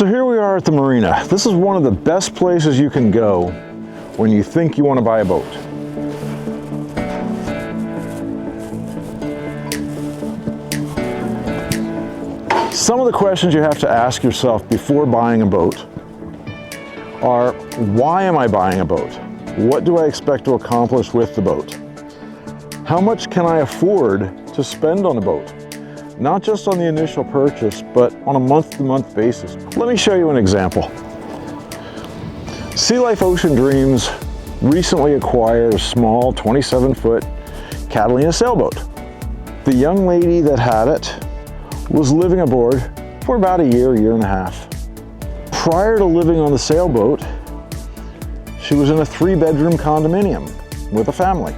So here we are at the marina. This is one of the best places you can go when you think you want to buy a boat. Some of the questions you have to ask yourself before buying a boat are, why am I buying a boat? What do I expect to accomplish with the boat? How much can I afford to spend on a boat? Not just on the initial purchase, but on a month-to-month basis. Let me show you an example. Sea Life Ocean Dreams recently acquired a small 27-foot Catalina sailboat. The young lady that had it was living aboard for about a year and a half. Prior to living on the sailboat, she was in a 3-bedroom condominium with a family.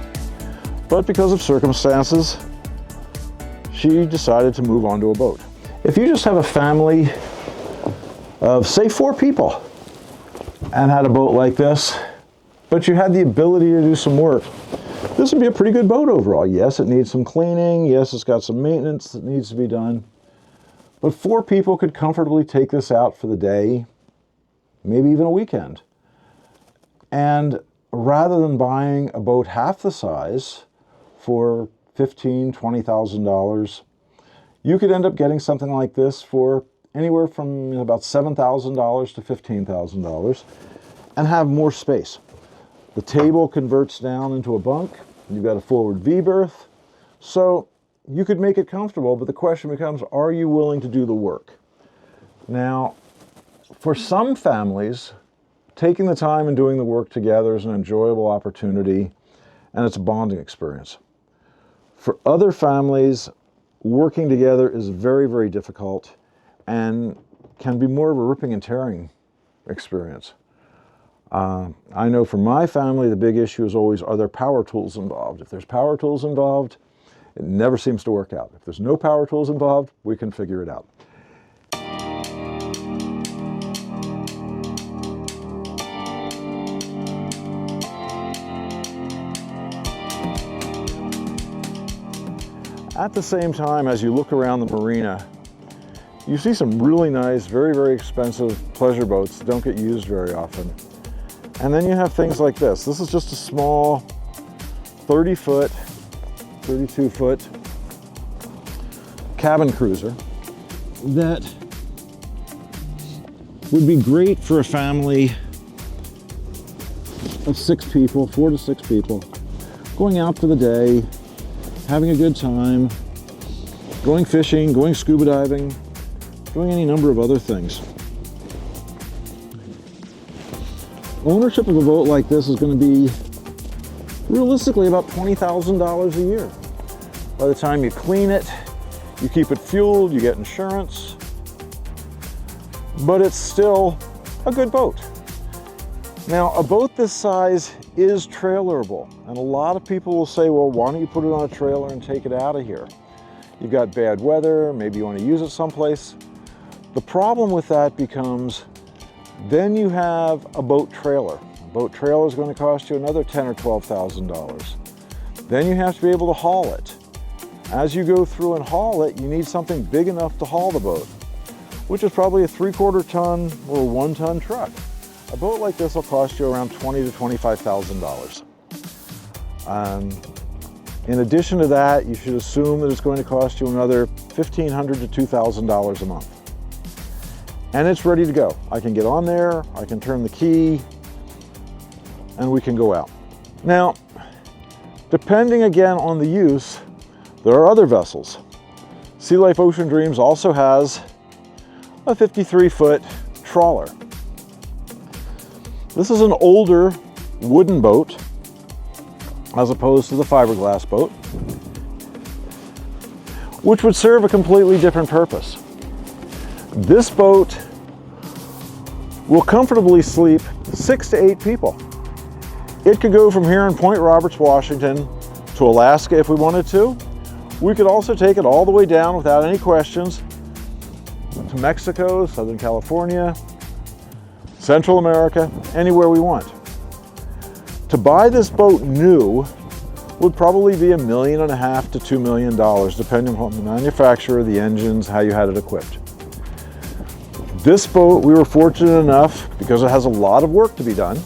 But because of circumstances, she decided to move onto a boat. If you just have a family of, say, 4 people and had a boat like this, but you had the ability to do some work, this would be a pretty good boat overall. Yes, it needs some cleaning. Yes, it's got some maintenance that needs to be done. But 4 people could comfortably take this out for the day, maybe even a weekend. And rather than buying a boat half the size for $15,000, $20,000, you could end up getting something like this for anywhere from about $7,000 to $15,000 and have more space. The table converts down into a bunk. You've got a forward V-berth. So you could make it comfortable, but the question becomes, are you willing to do the work? Now, for some families, taking the time and doing the work together is an enjoyable opportunity, and it's a bonding experience. For other families, working together is very, very difficult and can be more of a ripping and tearing experience. I know for my family, the big issue is always, are there power tools involved? If there's power tools involved, it never seems to work out. If there's no power tools involved, we can figure it out. At the same time, as you look around the marina, you see some really nice, very, very expensive pleasure boats that don't get used very often. And then you have things like this. This is just a small 30-foot, 32-foot cabin cruiser that would be great for a family of 6 people, 4 to 6 people, going out for the day, having a good time, going fishing, going scuba diving, doing any number of other things. Ownership of a boat like this is going to be realistically about $20,000 a year. By the time you clean it, you keep it fueled, you get insurance, but it's still a good boat. Now, a boat this size is trailerable, and a lot of people will say, well, why don't you put it on a trailer and take it out of here? You've got bad weather, maybe you want to use it someplace. The problem with that becomes, then you have a boat trailer. A boat trailer is going to cost you another $10,000 or $12,000. Then you have to be able to haul it. As you go through and haul it, you need something big enough to haul the boat, which is probably a 3/4 ton or a 1-ton truck. A boat like this will cost you around $20,000 to $25,000. In addition to that, you should assume that it's going to cost you another $1,500 to $2,000 a month. And it's ready to go. I can get on there, I can turn the key, and we can go out. Now, depending again on the use, there are other vessels. Sea Life Ocean Dreams also has a 53-foot trawler. This is an older wooden boat as opposed to the fiberglass boat, which would serve a completely different purpose. This boat will comfortably sleep 6 to 8 people. It could go from here in Point Roberts, Washington to Alaska if we wanted to. We could also take it all the way down without any questions to Mexico, Southern California, Central America, anywhere we want. To buy this boat new would probably be $1.5 million to $2 million, depending on the manufacturer, the engines, how you had it equipped. This boat, we were fortunate enough, because it has a lot of work to be done,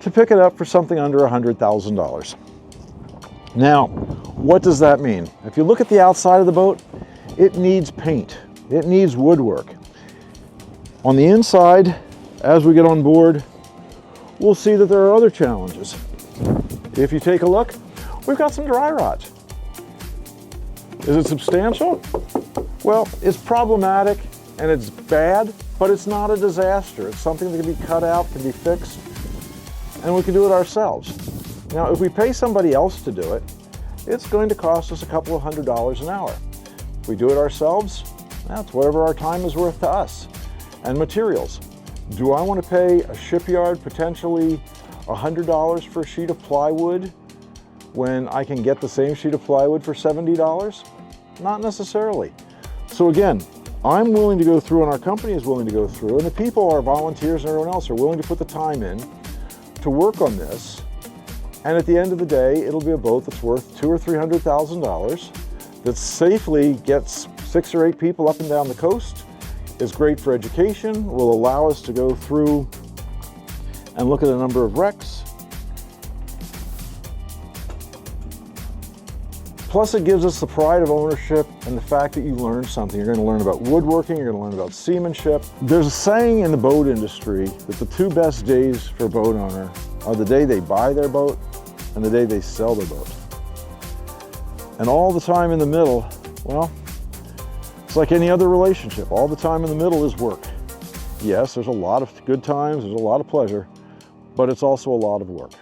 to pick it up for something under $100,000. Now, what does that mean? If you look at the outside of the boat, it needs paint. It needs woodwork. On the inside, as we get on board, we'll see that there are other challenges. If you take a look, we've got some dry rot. Is it substantial? Well, it's problematic and it's bad, but it's not a disaster. It's something that can be cut out, can be fixed, and we can do it ourselves. Now, if we pay somebody else to do it, it's going to cost us a couple of $100s an hour. If we do it ourselves, that's whatever our time is worth to us. And materials. Do I want to pay a shipyard potentially $100 for a sheet of plywood when I can get the same sheet of plywood for $70? Not necessarily. So again, I'm willing to go through, and our company is willing to go through, and the people, our volunteers and everyone else, are willing to put the time in to work on this. And at the end of the day, it'll be a boat that's worth $200,000 or $300,000 that safely gets 6 or 8 people up and down the coast, is great for education, will allow us to go through and look at a number of wrecks. Plus, it gives us the pride of ownership and the fact that you learn something. You're going to learn about woodworking, you're going to learn about seamanship. There's a saying in the boat industry that the 2 best days for a boat owner are the day they buy their boat and the day they sell their boat. And all the time in the middle, well, it's like any other relationship. All the time in the middle is work. Yes, there's a lot of good times, there's a lot of pleasure, but it's also a lot of work.